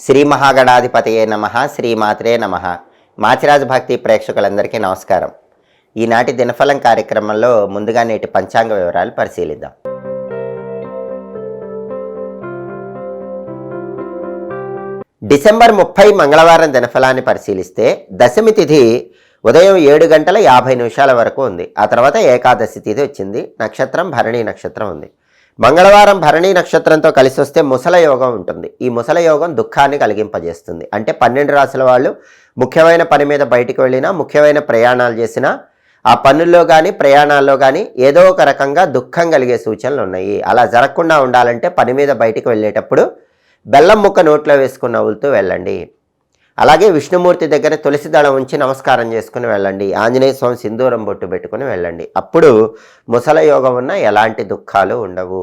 శ్రీ మహాగణాధిపతయే నమః. శ్రీమాత్రే నమః. మాచిరాజు భక్తి ప్రేక్షకులందరికీ నమస్కారం. ఈనాటి దినఫలం కార్యక్రమంలో ముందుగా నేటి పంచాంగ వివరాలు పరిశీలిద్దాం. డిసెంబర్ 30 మంగళవారం దినఫలాన్ని పరిశీలిస్తే దశమి తిథి ఉదయం 7:50 వరకు ఉంది. ఆ తర్వాత ఏకాదశి తిథి వచ్చింది. నక్షత్రం భరణి నక్షత్రం ఉంది. మంగళవారం భరణి నక్షత్రంతో కలిసి వస్తే ముసల యోగం ఉంటుంది. ఈ ముసల యోగం దుఃఖాన్ని కలిగింపజేస్తుంది. అంటే 12 రాశుల వాళ్ళు ముఖ్యమైన పని మీద బయటికి వెళ్ళినా, ముఖ్యమైన ప్రయాణాలు చేసినా, ఆ పనుల్లో కానీ ప్రయాణాల్లో కానీ ఏదో ఒక రకంగా దుఃఖం కలిగే సూచనలు ఉన్నాయి. అలా జరగకుండా ఉండాలంటే పని మీద బయటికి వెళ్ళేటప్పుడు బెల్లం ముక్క నోట్లో వేసుకుని నవ్వులుతూ వెళ్ళండి. అలాగే విష్ణుమూర్తి దగ్గర తులసి దళం ఉంచి నమస్కారం చేసుకుని వెళ్ళండి. ఆంజనేయ స్వామి సింధూరం బొట్టు పెట్టుకుని వెళ్ళండి. అప్పుడు ముసల యోగం ఉన్న ఎలాంటి దుఃఖాలు ఉండవు,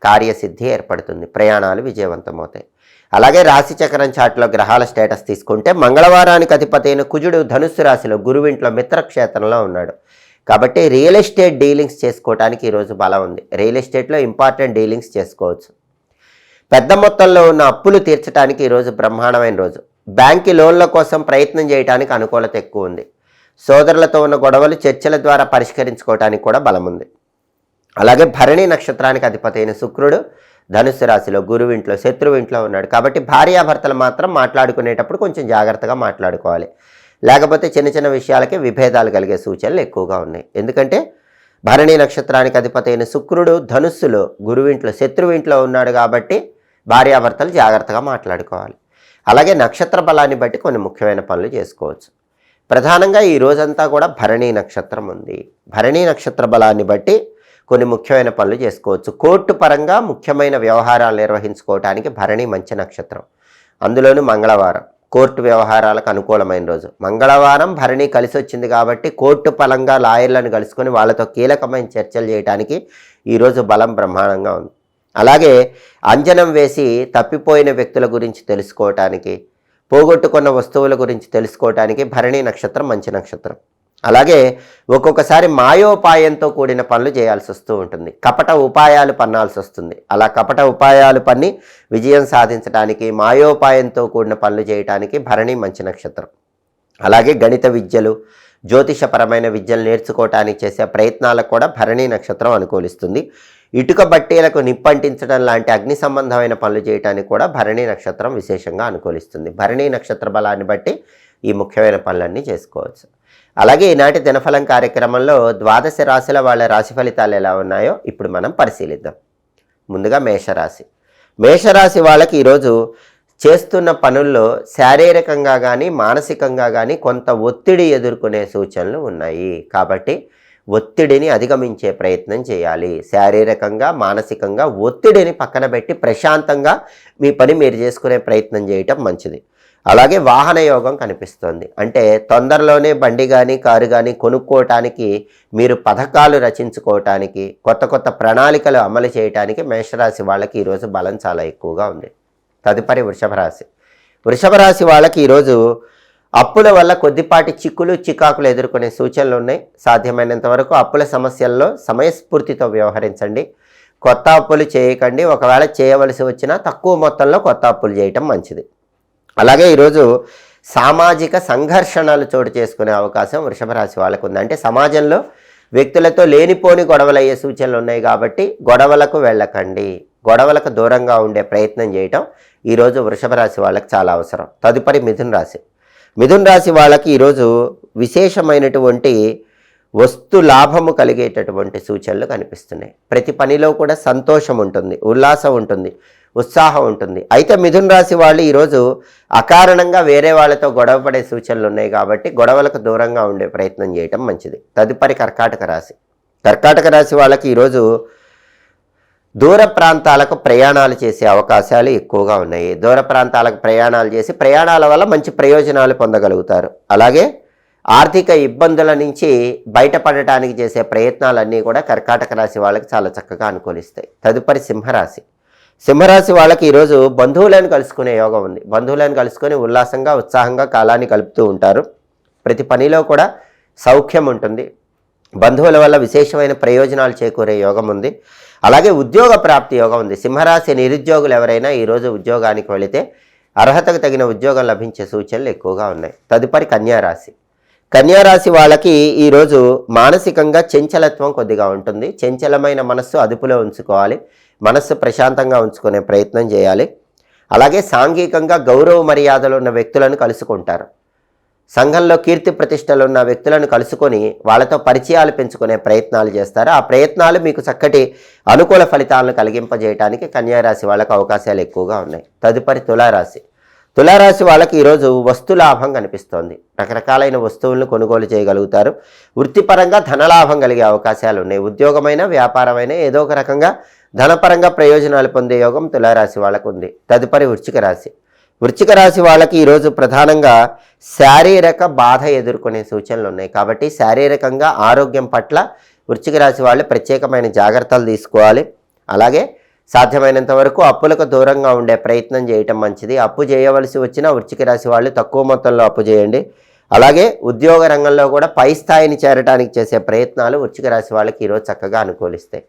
కార్యసిద్ధి ఏర్పడుతుంది, ప్రయాణాలు విజయవంతమవుతాయి. అలాగే రాశి చక్రం చాట్లో గ్రహాల స్టేటస్ తీసుకుంటే మంగళవారానికి అధిపతి అయిన కుజుడు ధనుస్సు రాశిలో గురువింట్లో మిత్రక్షేత్రంలో ఉన్నాడు. కాబట్టి రియల్ ఎస్టేట్ డీలింగ్స్ చేసుకోవడానికి ఈరోజు బలం ఉంది. రియల్ ఎస్టేట్లో ఇంపార్టెంట్ డీలింగ్స్ చేసుకోవచ్చు. పెద్ద మొత్తంలో ఉన్న అప్పులు తీర్చడానికి ఈరోజు బ్రహ్మాండమైన రోజు. బ్యాంకు లోన్ల కోసం ప్రయత్నం చేయడానికి అనుకూలత ఎక్కువ ఉంది. సోదరులతో ఉన్న గొడవలు చర్చల ద్వారా పరిష్కరించుకోవడానికి కూడా బలం ఉంది. అలాగే భరణి నక్షత్రానికి అధిపతి అయిన శుక్రుడు ధనుస్సు రాశిలో గురువింట్లో శత్రువింట్లో ఉన్నాడు. కాబట్టి భార్యాభర్తలు మాత్రం మాట్లాడుకునేటప్పుడు కొంచెం జాగ్రత్తగా మాట్లాడుకోవాలి. లేకపోతే చిన్న చిన్న విషయాలకి విభేదాలు కలిగే సూచనలు ఎక్కువగా ఉన్నాయి. ఎందుకంటే భరణి నక్షత్రానికి అధిపతి అయిన శుక్రుడు ధనుస్సులో గురువింట్లో శత్రువింట్లో ఉన్నాడు. కాబట్టి భార్యాభర్తలు జాగ్రత్తగా మాట్లాడుకోవాలి. అలాగే నక్షత్ర బలాన్ని బట్టి కొన్ని ముఖ్యమైన పనులు చేసుకోవచ్చు. ప్రధానంగా ఈ రోజంతా కూడా భరణి నక్షత్రం ఉంది. భరణి నక్షత్ర బలాన్ని బట్టి కొన్ని ముఖ్యమైన పనులు చేసుకోవచ్చు. కోర్టు పరంగా ముఖ్యమైన వ్యవహారాలు నిర్వహించుకోవడానికి భరణి మంచి నక్షత్రం. అందులోనూ మంగళవారం కోర్టు వ్యవహారాలకు అనుకూలమైన రోజు. మంగళవారం భరణి కలిసి వచ్చింది కాబట్టి కోర్టు పరంగా లాయర్లను కలుసుకొని వాళ్ళతో కీలకమైన చర్చలు చేయడానికి ఈరోజు బలం బ్రహ్మాండంగా ఉంది. అలాగే అంజనం వేసి తప్పిపోయిన వ్యక్తుల గురించి తెలుసుకోవటానికి, పోగొట్టుకున్న వస్తువుల గురించి తెలుసుకోవటానికి భరణి నక్షత్రం మంచి నక్షత్రం. అలాగే ఒక్కొక్కసారి మాయోపాయంతో కూడిన పనులు చేయాల్సి వస్తూ ఉంటుంది. కపట ఉపాయాలు పన్నాల్సి వస్తుంది. అలా కపట ఉపాయాలు పన్ని విజయం సాధించడానికి, మాయోపాయంతో కూడిన పనులు చేయడానికి భరణి మంచి నక్షత్రం. అలాగే గణిత విద్యలు, జ్యోతిషపరమైన విద్యలు నేర్చుకోవటానికి చేసే ప్రయత్నాలకు కూడా భరణి నక్షత్రం అనుకూలిస్తుంది. ఇటుక బట్టీలకు నిప్పంటించడం లాంటి అగ్ని సంబంధమైన పనులు చేయడానికి కూడా భరణి నక్షత్రం విశేషంగా అనుకూలిస్తుంది. భరణి నక్షత్ర బలాన్ని బట్టి ఈ ముఖ్యమైన పనులన్నీ చేసుకోవచ్చు. అలాగే ఈనాటి దినఫలం కార్యక్రమంలో ద్వాదశ రాశుల వాళ్ళ రాశి ఫలితాలు ఎలా ఉన్నాయో ఇప్పుడు మనం పరిశీలిద్దాం. ముందుగా మేషరాశి. మేషరాశి వాళ్ళకి ఈరోజు చేస్తున్న పనుల్లో శారీరకంగా కానీ మానసికంగా కానీ కొంత ఒత్తిడి ఎదుర్కొనే సూచనలు ఉన్నాయి. కాబట్టి ఒత్తిడిని అధిగమించే ప్రయత్నం చేయాలి. శారీరకంగా మానసికంగా ఒత్తిడిని పక్కన పెట్టి ప్రశాంతంగా మీ పని మీరు చేసుకునే ప్రయత్నం చేయటం మంచిది. అలాగే వాహన యోగం కనిపిస్తోంది. అంటే తొందరలోనే బండి కానీ కారు కానీ కొనుక్కోవటానికి, మీరు పథకాలు రచించుకోవటానికి, కొత్త కొత్త ప్రణాళికలు అమలు చేయడానికి మేషరాశి వాళ్ళకి ఈరోజు బలం చాలా ఎక్కువగా ఉంది. తదుపరి వృషభ రాశి. వృషభ రాశి వాళ్ళకి ఈరోజు అప్పుల వల్ల కొద్దిపాటి చిక్కులు చికాకులు ఎదుర్కొనే సూచనలు ఉన్నాయి. సాధ్యమైనంత వరకు అప్పుల సమస్యల్లో సమయస్ఫూర్తితో వ్యవహరించండి. కొత్త అప్పులు చేయకండి. ఒకవేళ చేయవలసి వచ్చినా తక్కువ మొత్తంలో కొత్త అప్పులు చేయటం మంచిది. అలాగే ఈరోజు సామాజిక సంఘర్షణలు చోటు చేసుకునే అవకాశం వృషభ రాశి వాళ్ళకు ఉంది. అంటే సమాజంలో వ్యక్తులతో లేనిపోని గొడవలు అయ్యే సూచనలు ఉన్నాయి. కాబట్టి గొడవలకు వెళ్ళకండి. గొడవలకు దూరంగా ఉండే ప్రయత్నం చేయటం ఈరోజు వృషభ రాశి వాళ్ళకి చాలా అవసరం. తదుపరి మిథున రాశి. మిథున రాశి వాళ్ళకి ఈరోజు విశేషమైనటువంటి వస్తు లాభము కలిగేటటువంటి సూచనలు కనిపిస్తున్నాయి. ప్రతి పనిలో కూడా సంతోషం ఉంటుంది, ఉల్లాసం ఉంటుంది, ఉత్సాహం ఉంటుంది. అయితే మిథున రాశి వాళ్ళు ఈరోజు అకారణంగా వేరే వాళ్ళతో గొడవ పడే సూచనలు ఉన్నాయి. కాబట్టి గొడవలకు దూరంగా ఉండే ప్రయత్నం చేయటం మంచిది. తదుపరి కర్కాటక రాశి. కర్కాటక రాశి వాళ్ళకి ఈరోజు దూర ప్రాంతాలకు ప్రయాణాలు చేసే అవకాశాలు ఎక్కువగా ఉన్నాయి. దూర ప్రాంతాలకు ప్రయాణాలు చేసి ప్రయాణాల వల్ల మంచి ప్రయోజనాలు పొందగలుగుతారు. అలాగే ఆర్థిక ఇబ్బందుల నుంచి బయటపడటానికి చేసే ప్రయత్నాలన్నీ కూడా కర్కాటక రాశి వాళ్ళకి చాలా చక్కగా అనుకూలిస్తాయి. తదుపరి సింహరాశి. సింహరాశి వాళ్ళకి ఈరోజు బంధువులను కలుసుకునే యోగం ఉంది. బంధువులను కలుసుకొని ఉల్లాసంగా ఉత్సాహంగా కాలాన్ని గడుపుతూ ఉంటారు. ప్రతి పనిలో కూడా సౌఖ్యం ఉంటుంది. బంధువుల వల్ల విశేషమైన ప్రయోజనాలు చేకూరే యోగం ఉంది. అలాగే ఉద్యోగ ప్రాప్తి యోగం ఉంది. సింహరాశి నిరుద్యోగులు ఎవరైనా ఈరోజు ఉద్యోగానికి వెళితే అర్హతకు తగిన ఉద్యోగం లభించే సూచనలు ఎక్కువగా ఉన్నాయి. తదుపరి కన్యారాశి. కన్యారాశి వాళ్ళకి ఈరోజు మానసికంగా చంచలత్వం కొద్దిగా ఉంటుంది. చంచలమైన మనస్సు అదుపులో ఉంచుకోవాలి. మనస్సు ప్రశాంతంగా ఉంచుకునే ప్రయత్నం చేయాలి. అలాగే సాంఘికంగా గౌరవ మర్యాదలు ఉన్న వ్యక్తులను కలుసుకుంటారు. సంఘంలో కీర్తి ప్రతిష్టలు ఉన్న వ్యక్తులను కలుసుకొని వాళ్ళతో పరిచయాలు పెంచుకునే ప్రయత్నాలు చేస్తారు. ఆ ప్రయత్నాలు మీకు చక్కటి అనుకూల ఫలితాలను కలిగింపజేయడానికి కన్యారాశి వాళ్ళకు అవకాశాలు ఎక్కువగా ఉన్నాయి. తదుపరి తులారాశి. తులారాశి వాళ్ళకి ఈరోజు వస్తులాభం కనిపిస్తోంది. రకరకాలైన వస్తువులను కొనుగోలు చేయగలుగుతారు. వృత్తిపరంగా ధనలాభం కలిగే అవకాశాలు ఉన్నాయి. ఉద్యోగమైన వ్యాపారమైన ఏదో ఒక రకంగా ధనపరంగా ప్రయోజనాలు పొందే యోగం తులారాశి వాళ్ళకు ఉంది. తదుపరి వృశ్చిక రాశి. వృశ్చిక రాశి వాళ్ళకి ఈరోజు ప్రధానంగా శారీరక బాధ ఎదుర్కొనే సూచనలు ఉన్నాయి. కాబట్టి శారీరకంగా ఆరోగ్యం పట్ల వృశ్చిక రాశి వాళ్ళు ప్రత్యేకమైన జాగ్రత్తలు తీసుకోవాలి. అలాగే సాధ్యమైనంత వరకు అప్పులకు దూరంగా ఉండే ప్రయత్నం చేయటం మంచిది. అప్పు చేయవలసి వచ్చినా వృశ్చిక రాశి వాళ్ళు తక్కువ మొత్తంలో అప్పు చేయండి. అలాగే ఉద్యోగ రంగంలో కూడా పై స్థాయిని చేరడానికి చేసే ప్రయత్నాలు వృశ్చిక రాశి వాళ్ళకి ఈరోజు చక్కగా అనుకూలిస్తాయి.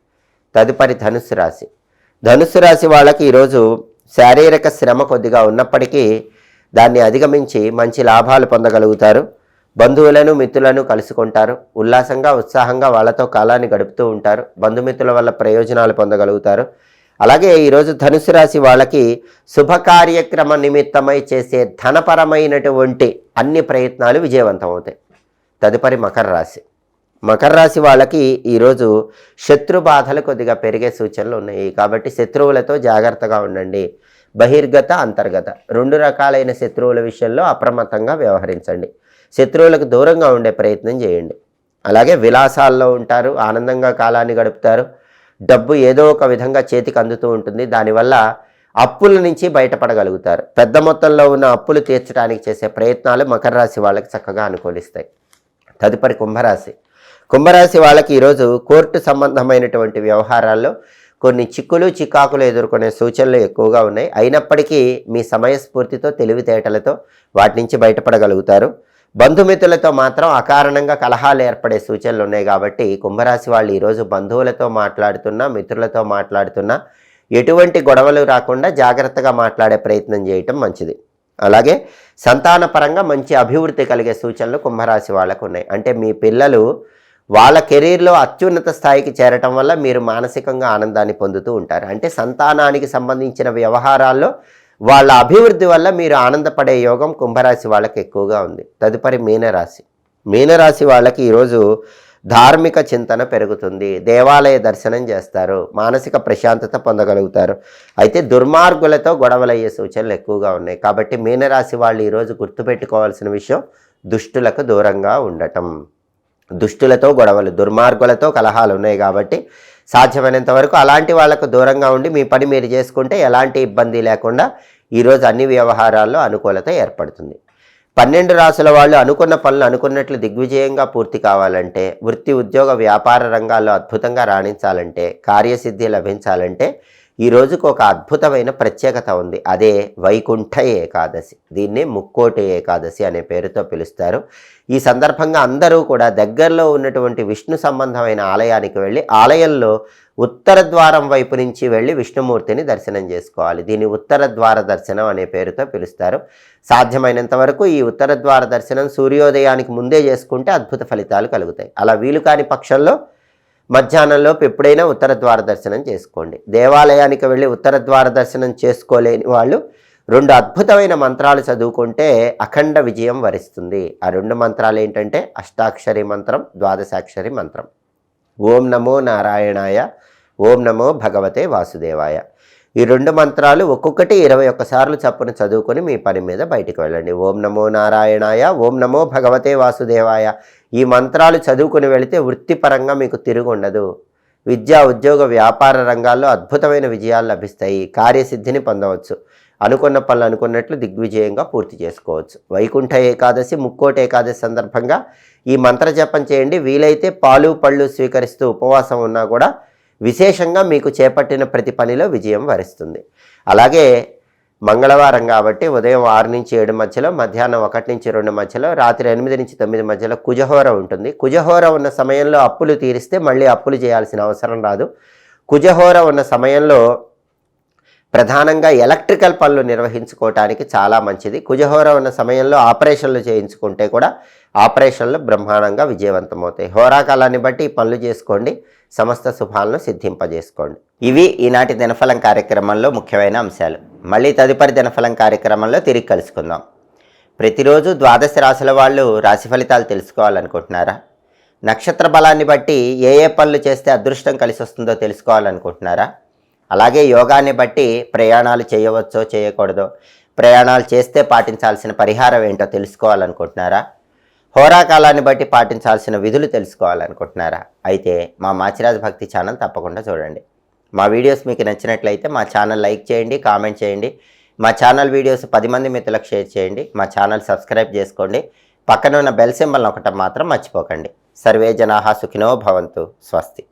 తదుపరి ధనుస్సు రాశి. ధనుస్సు రాశి వాళ్ళకి ఈరోజు శారీరక శ్రమ కొద్దిగా ఉన్నప్పటికీ దాన్ని అధిగమించి మంచి లాభాలు పొందగలుగుతారు. బంధువులను మిత్రులను కలుసుకుంటారు. ఉల్లాసంగా ఉత్సాహంగా వాళ్ళతో కాలాన్ని గడుపుతూ ఉంటారు. బంధుమిత్రుల వల్ల ప్రయోజనాలు పొందగలుగుతారు. అలాగే ఈరోజు ధనుసు రాశి వాళ్ళకి శుభకార్యక్రమ నిమిత్తమై చేసే ధనపరమైనటువంటి అన్ని ప్రయత్నాలు విజయవంతం అవుతాయి. తదుపరి మకర రాశి. మకర రాశి వాళ్ళకి ఈరోజు శత్రు బాధలు కొద్దిగా పెరిగే సూచనలు ఉన్నాయి. కాబట్టి శత్రువులతో జాగ్రత్తగా ఉండండి. బహిర్గత అంతర్గత రెండు రకాలైన శత్రువుల విషయంలో అప్రమత్తంగా వ్యవహరించండి. శత్రువులకు దూరంగా ఉండే ప్రయత్నం చేయండి. అలాగే విలాసాల్లో ఉంటారు. ఆనందంగా కాలాన్ని గడుపుతారు. డబ్బు ఏదో ఒక విధంగా చేతికి అందుతూ ఉంటుంది. దానివల్ల అప్పుల నుంచి బయటపడగలుగుతారు. పెద్ద మొత్తంలో ఉన్న అప్పులు తీర్చడానికి చేసే ప్రయత్నాలు మకర రాశి వాళ్ళకి చక్కగా అనుకూలిస్తాయి. తదుపరి కుంభరాశి. కుంభరాశి వాళ్ళకి ఈరోజు కోర్టు సంబంధమైనటువంటి వ్యవహారాల్లో కొన్ని చిక్కులు చికాకులు ఎదుర్కొనే సూచనలు ఎక్కువగా ఉన్నాయి. అయినప్పటికీ మీ సమయస్ఫూర్తితో తెలివితేటలతో వాటి నుంచి బయటపడగలుగుతారు. బంధుమిత్రులతో మాత్రం అకారణంగా కలహాలు ఏర్పడే సూచనలు ఉన్నాయి. కాబట్టి కుంభరాశి వాళ్ళు ఈరోజు బంధువులతో మాట్లాడుతున్నా మిత్రులతో మాట్లాడుతున్నా ఎటువంటి గొడవలు రాకుండా జాగ్రత్తగా మాట్లాడే ప్రయత్నం చేయటం మంచిది. అలాగే సంతానపరంగా మంచి అభివృద్ధి కలిగే సూచనలు కుంభరాశి వాళ్ళకు ఉన్నాయి. అంటే మీ పిల్లలు వాళ్ళ కెరీర్లో అత్యున్నత స్థాయికి చేరటం వల్ల మీరు మానసికంగా ఆనందాన్ని పొందుతూ ఉంటారు. అంటే సంతానానికి సంబంధించిన వ్యవహారాల్లో వాళ్ళ అభివృద్ధి వల్ల మీరు ఆనందపడే యోగం కుంభరాశి వాళ్ళకి ఎక్కువగా ఉంది. తదుపరి మీనరాశి. మీనరాశి వాళ్ళకి ఈరోజు ధార్మిక చింతన పెరుగుతుంది. దేవాలయ దర్శనం చేస్తారు. మానసిక ప్రశాంతత పొందగలుగుతారు. అయితే దుర్మార్గులతో గొడవలయ్యే సూచనలు ఎక్కువగా ఉన్నాయి. కాబట్టి మీనరాశి వాళ్ళు ఈరోజు గుర్తుపెట్టుకోవాల్సిన విషయం దుష్టులకు దూరంగా ఉండటం. దుష్టులతో గొడవలు దుర్మార్గులతో కలహాలు ఉన్నాయి. కాబట్టి సాధ్యమైనంత వరకు అలాంటి వాళ్లకు దూరంగా ఉండి మీ పని మీరు చేసుకుంటే ఎలాంటి ఇబ్బంది లేకుండా ఈరోజు అన్ని వ్యవహారాల్లో అనుకూలత ఏర్పడుతుంది. 12 రాసుల వాళ్ళు అనుకున్న పనులు అనుకున్నట్లు దిగ్విజయంగా పూర్తి కావాలంటే, వృత్తి ఉద్యోగ వ్యాపార రంగాల్లో అద్భుతంగా రాణించాలంటే, కార్యసిద్ధి లభించాలంటే ఈ రోజుకు ఒక అద్భుతమైన ప్రత్యేకత ఉంది. అదే వైకుంఠ ఏకాదశి. దీన్ని ముక్కోటి ఏకాదశి అనే పేరుతో పిలుస్తారు. ఈ సందర్భంగా అందరూ కూడా దగ్గరలో ఉన్నటువంటి విష్ణు సంబంధమైన ఆలయానికి వెళ్ళి ఆలయంలో ఉత్తర ద్వారం వైపు నుంచి వెళ్ళి విష్ణుమూర్తిని దర్శనం చేసుకోవాలి. దీన్ని ఉత్తర ద్వార దర్శనం అనే పేరుతో పిలుస్తారు. సాధ్యమైనంత వరకు ఈ ఉత్తర ద్వార దర్శనం సూర్యోదయానికి ముందే చేసుకుంటే అద్భుత ఫలితాలు కలుగుతాయి. అలా వీలు కాని పక్షంలో మధ్యాహ్నంలోపు ఎప్పుడైనా ఉత్తర ద్వార దర్శనం చేసుకోండి. దేవాలయానికి వెళ్ళి ఉత్తర ద్వార దర్శనం చేసుకోలేని వాళ్ళు 2 అద్భుతమైన మంత్రాలు చదువుకుంటే అఖండ విజయం వరిస్తుంది. ఆ 2 మంత్రాలు ఏంటంటే అష్టాక్షరి మంత్రం, ద్వాదశాక్షరి మంత్రం. ఓం నమో నారాయణాయ, ఓం నమో భగవతే వాసుదేవాయ. ఈ 2 మంత్రాలు ఒక్కొక్కటి 21 సార్లు చప్పున చదువుకొని మీ పని మీద బయటికి వెళ్ళండి. ఓం నమో నారాయణాయ, ఓం నమో భగవతే వాసుదేవాయ. ఈ మంత్రాలు చదువుకుని వెళితే వృత్తిపరంగా మీకు తిరుగు ఉండదు. విద్యా ఉద్యోగ వ్యాపార రంగాల్లో అద్భుతమైన విజయాలు లభిస్తాయి. కార్యసిద్ధిని పొందవచ్చు. అనుకున్న పనులు అనుకున్నట్లు దిగ్విజయంగా పూర్తి చేసుకోవచ్చు. వైకుంఠ ఏకాదశి, ముక్కోటి ఏకాదశి సందర్భంగా ఈ మంత్ర జపం చేయండి. వీలైతే పాలు పళ్ళు స్వీకరిస్తూ ఉపవాసం ఉన్నా కూడా విశేషంగా మీకు చేపట్టిన ప్రతి పనిలో విజయం వరిస్తుంది. అలాగే మంగళవారం కాబట్టి ఉదయం 6 నుంచి 7 మధ్యలో, మధ్యాహ్నం 1 నుంచి 2 మధ్యలో, రాత్రి 8 నుంచి 9 మధ్యలో కుజహోర ఉంటుంది. కుజహోర ఉన్న సమయంలో అప్పులు తీరిస్తే మళ్ళీ అప్పులు చేయాల్సిన అవసరం రాదు. కుజహోర ఉన్న సమయంలో ప్రధానంగా ఎలక్ట్రికల్ పనులు నిర్వహించుకోవటానికి చాలా మంచిది. కుజహోర ఉన్న సమయంలో ఆపరేషన్లు చేయించుకుంటే కూడా ఆపరేషన్లు బ్రహ్మాండంగా విజయవంతమవుతాయి. హోరాకాలాన్ని బట్టి ఈ పనులు చేసుకోండి, సమస్త శుభాలను సిద్ధింపజేసుకోండి. ఇవి ఈనాటి దినఫలం కార్యక్రమంలో ముఖ్యమైన అంశాలు. మళ్ళీ తదుపరి దినఫలం కార్యక్రమంలో తిరిగి కలుసుకుందాం. ప్రతిరోజు ద్వాదశ రాశుల వాళ్ళు రాశి ఫలితాలు తెలుసుకోవాలనుకుంటున్నారా? నక్షత్ర బలాన్ని బట్టి ఏ ఏ పనులు చేస్తే అదృష్టం కలిసి వస్తుందో తెలుసుకోవాలనుకుంటున్నారా? అలాగే యోగాన్ని బట్టి ప్రయాణాలు చేయవచ్చో చేయకూడదో, ప్రయాణాలు చేస్తే పాటించాల్సిన పరిహారం ఏంటో తెలుసుకోవాలనుకుంటున్నారా? హోరాకాలాన్ని బట్టి పాటించాల్సిన విధులు తెలుసుకోవాలనుకుంటున్నారా? అయితే మా మాచిరాజ్ భక్తి ఛానల్ తప్పకుండా చూడండి. మా వీడియోస్ మీకు నచ్చినట్లయితే మా ఛానల్ లైక్ చేయండి, కామెంట్ చేయండి. మా ఛానల్ వీడియోస్ 10 మంది మిత్రులకు షేర్ చేయండి. మా ఛానల్ సబ్స్క్రైబ్ చేసుకోండి. పక్కన ఉన్న బెల్ సింబల్ నొక్కటం మాత్రం మర్చిపోకండి. సర్వే జనాః సుఖినో భవంతు. స్వస్తి.